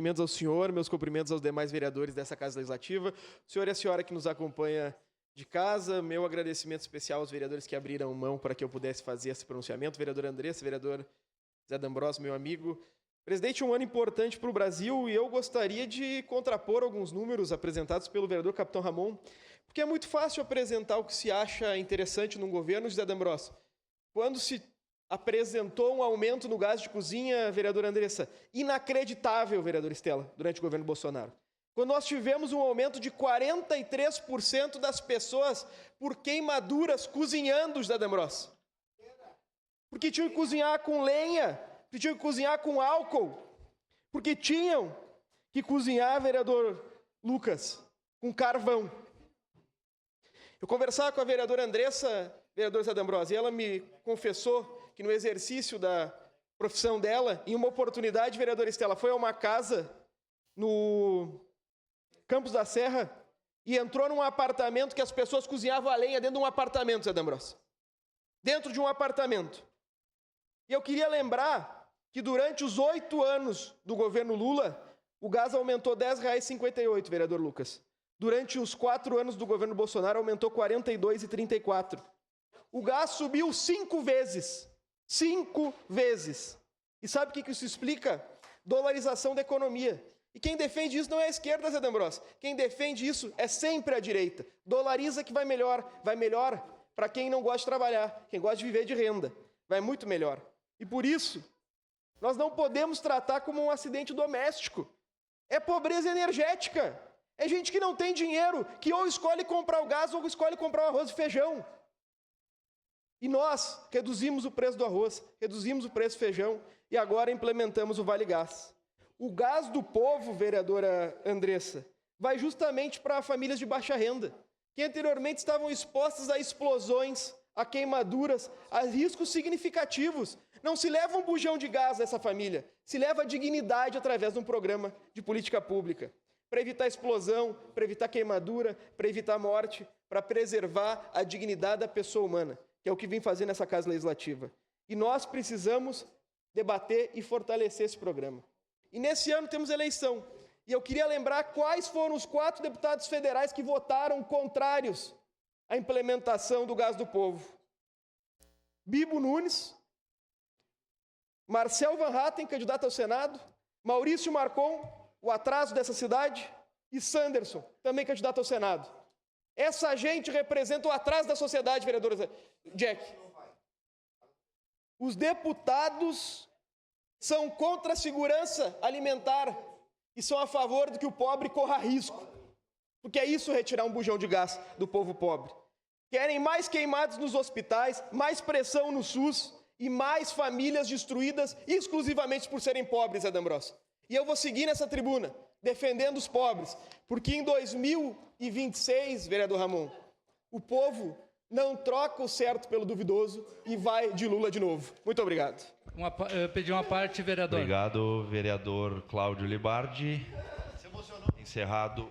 Cumprimentos ao senhor, meus cumprimentos aos demais vereadores dessa Casa Legislativa, o senhor e a senhora que nos acompanha de casa, meu agradecimento especial aos vereadores que abriram mão para que eu pudesse fazer esse pronunciamento, vereador Andressa, vereador Zé D'Ambrosio, meu amigo. Presidente, um ano importante para o Brasil e eu gostaria de contrapor alguns números apresentados pelo vereador Capitão Ramon, porque é muito fácil apresentar o que se acha interessante num governo, Zé D'Ambrosio. Quando se apresentou um aumento no gás de cozinha, vereador Andressa, inacreditável, vereador Estela, durante o governo Bolsonaro. Quando nós tivemos um aumento de 43% das pessoas por queimaduras cozinhando, Zé D'Ambrosio. Porque tinham que cozinhar com lenha, porque tinham que cozinhar com álcool, porque tinham que cozinhar, vereador Lucas, com carvão. Eu conversava com a vereadora Andressa, vereador Zé D'Ambrosio, e ela me confessou que no exercício da profissão dela, em uma oportunidade, vereadora Estela, foi a uma casa no Campos da Serra e entrou num apartamento que as pessoas cozinhavam a lenha dentro de um apartamento, Zé D'Ambrosio. Dentro de um apartamento. E eu queria lembrar que durante os 8 anos do governo Lula, o gás aumentou R$ 10,58, vereador Lucas. Durante os 4 anos do governo Bolsonaro, aumentou R$ 42,34. O gás subiu 5 vezes. 5 vezes. E sabe o que isso explica? Dolarização da economia. E quem defende isso não é a esquerda, Zé D'Ambrosio. Quem defende isso é sempre a direita. Dolariza que vai melhor. Vai melhor para quem não gosta de trabalhar, quem gosta de viver de renda. Vai muito melhor. E por isso, nós não podemos tratar como um acidente doméstico. É pobreza energética. É gente que não tem dinheiro, que ou escolhe comprar o gás ou escolhe comprar o arroz e feijão. E nós reduzimos o preço do arroz, reduzimos o preço do feijão e agora implementamos o Vale Gás. O gás do povo, vereadora Andressa, vai justamente para famílias de baixa renda, que anteriormente estavam expostas a explosões, a queimaduras, a riscos significativos. Não se leva um bujão de gás a essa família, se leva a dignidade através de um programa de política pública, para evitar explosão, para evitar queimadura, para evitar morte, para preservar a dignidade da pessoa humana, que é o que vem fazer nessa Casa Legislativa. E nós precisamos debater e fortalecer esse programa. E nesse ano temos eleição. E eu queria lembrar quais foram os 4 deputados federais que votaram contrários à implementação do gás do povo. Bibo Nunes, Marcel Van Hatten, candidato ao Senado, Maurício Marcon, o atraso dessa cidade, e Sanderson, também candidato ao Senado. Essa gente representa o atraso da sociedade, vereador Jack. Os deputados são contra a segurança alimentar e são a favor de que o pobre corra risco. Porque é isso retirar um bujão de gás do povo pobre. Querem mais queimados nos hospitais, mais pressão no SUS e mais famílias destruídas exclusivamente por serem pobres, Zé D'Ambrosio. E eu vou seguir nessa tribuna, defendendo os pobres, porque em 2026, vereador Ramon, o povo não troca o certo pelo duvidoso e vai de Lula de novo. Muito obrigado. Pedir uma parte, vereador. Obrigado, vereador Cláudio Libardi. Encerrado.